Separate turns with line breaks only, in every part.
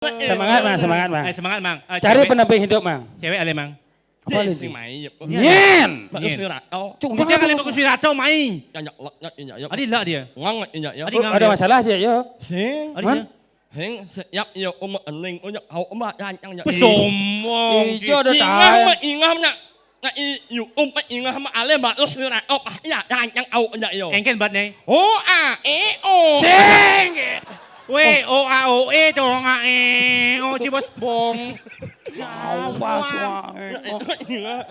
Semangat mang, semangat mang.
Semangat mang.
Cari pendamping hidup mang.
Cewek ale mang.
Apa
Yes,
lagi?
mày.
Nyen.
Bagus gerak kau.
Cuma
Dia kali bagus Wirato mai.
Nyak lak nyak nyak nyak.
Adi lah dia.
Ngang nyak nyak nyak.
Adi
Oh,
ngang
ada
dia.
masalah sih yo.
Sing.
Adi
Man?
dia.
Heng siap yo aning nyak hau dan yang nyak.
Pesomong.
Ijo ada
Ingam
tahu.
ma ingam nyak. Nyak yu ingam ma ale bagus gerak kau ah ya dan yang au nyak yo.
Engken bat nih.
Oh a o.
Sing.
Weh, o a o e to nga o cibos bong.
Apa cua?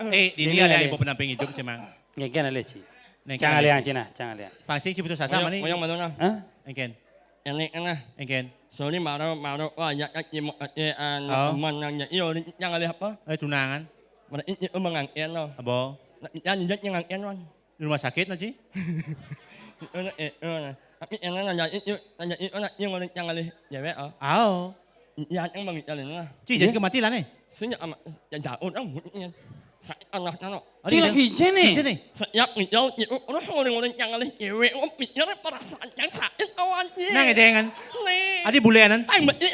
Di dia ada ibu pendamping hidup sih mang.
Ngeken ale ci.
Engken
Jangan
ale.
liang Cina, jangan liang.
Pasing si putus asa mana
Moyang
nih?
mana?
Hah?
Engken.
Enek na.
Engken.
Sorry maro wah nyak nyak an
Oh.
man nyak yo yang ale apa?
Tunangan.
Mana ini mengang en no.
Abo.
Nyak yang en wan.
Di rumah sakit nanti.
Tapi yang nanya itu yang orang yang alih cewek ah.
Ao.
Ya yang bang jalan lah.
Ci jadi kematian nih.
Senyap amat yang jauh orang mungkin. Saya anak nano.
Cina hijau nih.
Hijau nih.
Saya ngijau itu orang yang alih cewek. Mikir perasaan yang sakit awannya.
Nang edengan.
Nih.
Adi buleanan.
Ay mati.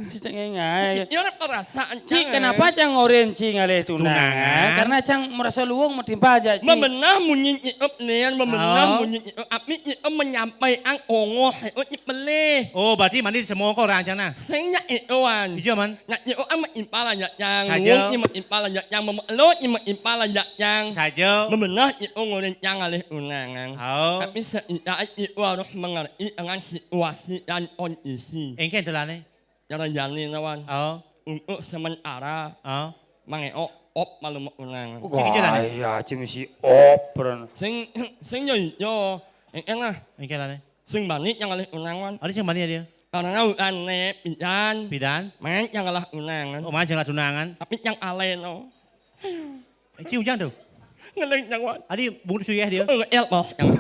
Si cengengai.
Mikir perasaan.
Ci, kenapa cang oren ci ngale tunangan?
Tunangan.
Karena cang merasa luang metimpa aja ci.
Memenah munyi iup nian, memenah munyi iup. Api iup menyampaikan ongoh iup pelih.
Oh, berarti mandi semua kau orang cang nah.
Senya iuan.
Hijau man.
Nak iup amat impala yang
Saja.
nguk iup impala yang memelot iup impala yang
Saja.
memenah iup ngoren yang alih unangan.
Ao.
Tapi seikat iup harus mengerti dengan situasi dan kondisi.
Engken telah nih.
Jangan jani nawan.
Ao.
Untuk sementara
Ao.
mangeo op malu unangan.
Wah, ya ci mesti operan.
Sing yo enak.
Engken lah nih.
Sing balik yang alih unangan.
Adi cang mandi dia.
Karena aneh pijan.
Bidan.
Main yang kalah unangan.
Oh, macam lah tunangan.
Tapi yang alay no.
Ci ujang tuh.
Ngeleng yang wan.
Adi bungut suyah dia.
El bos yang.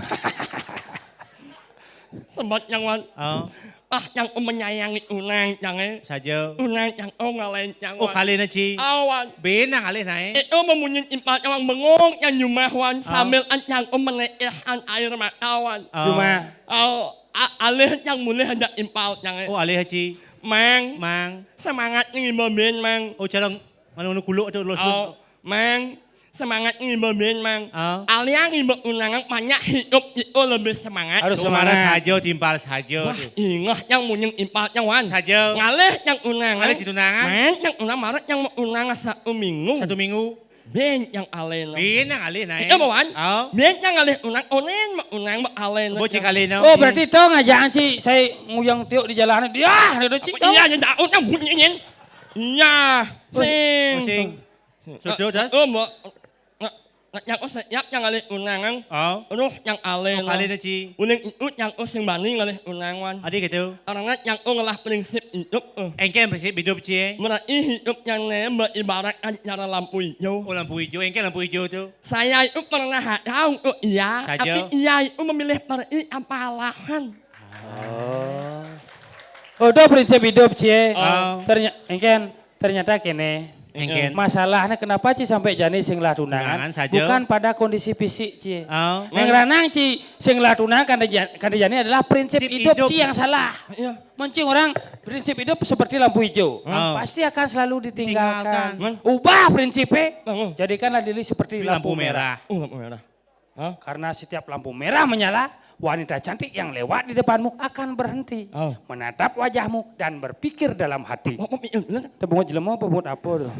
Sembat yang wan.
Ao.
Pas yang menyayangi unang yang
Saja.
unang yang ngalain yang
Oh,
wan.
kali na ci.
Awan.
Benang alih naik.
Itu memunyin impat yang mengong yang nyumahwan sambil yang menekan air makawan.
Cuma
Alih yang mulai hendak impal yang
Oh, alih ci.
mang
Mang.
semangat ingin mobil mang.
Oh, calon mana kuluk tu los.
Oh, mang semangat ingin mobil mang.
Oh.
Aliang ingin unangan banyak hidup itu lebih semangat.
Harus
Semangat
semangat.
saja timpal saja.
Wah, ingat yang munyeng impal yang wan.
Saja.
Ngalih yang unangan.
Alih ci tunangan.
Mang yang unang maret yang unangan 1 minggu.
1 minggu.
Ben yang alih.
Benang alih naik.
Iya wan.
Oh.
Ben yang alih unang onen unang alih.
Bocik kali na.
Oh, berarti tau ngajak ci saya nguyang tiuk di jalanan. Dia, dia ci tau.
Iya, yang daun yang bunyiin. Iya,
Pusing. Sudah das.
Mbak. Yang siap yang alih unangan.
Oh.
Terus yang alih.
Oh, kali na ci.
Uling itu yang using bani ngalih unangan.
Adi gitu.
Karena yang ngalah prinsip hidup.
Engken prinsip hidup ci.
Merai hidup yang nembak ibaratkan cara lampu hijau.
Oh, lampu hijau. Engken lampu hijau tu.
Saya itu pernah tahu kok iya.
Saja.
Tapi iya itu memilih peri apalahan.
Oh, itu prinsip hidup ci.
Oh.
Ternyata kene.
Engken.
Masalahnya kenapa Ci sampai jani sing lah tunangan?
Tunangan saja.
Bukan pada kondisi fisik Ci.
Oh.
Yang lanang Ci sing lah tunangan kan jani adalah prinsip
Prinsip
hidup
hidup.
Ci yang salah.
Iya.
Mencing orang prinsip hidup seperti lampu hijau.
Oh.
Pasti akan selalu ditinggalkan.
Tinggalkan.
Ubah prinsipnya.
Oh.
Jadikanlah diri seperti
Lampu merah.
Lampu merah. Hah?
Karena setiap lampu merah menyala, wanita cantik yang lewat di depanmu akan berhenti.
Oh.
Menatap wajahmu dan berpikir dalam hati.
Mau mikir bener?
Tebungut jelema apa buat apa tuh?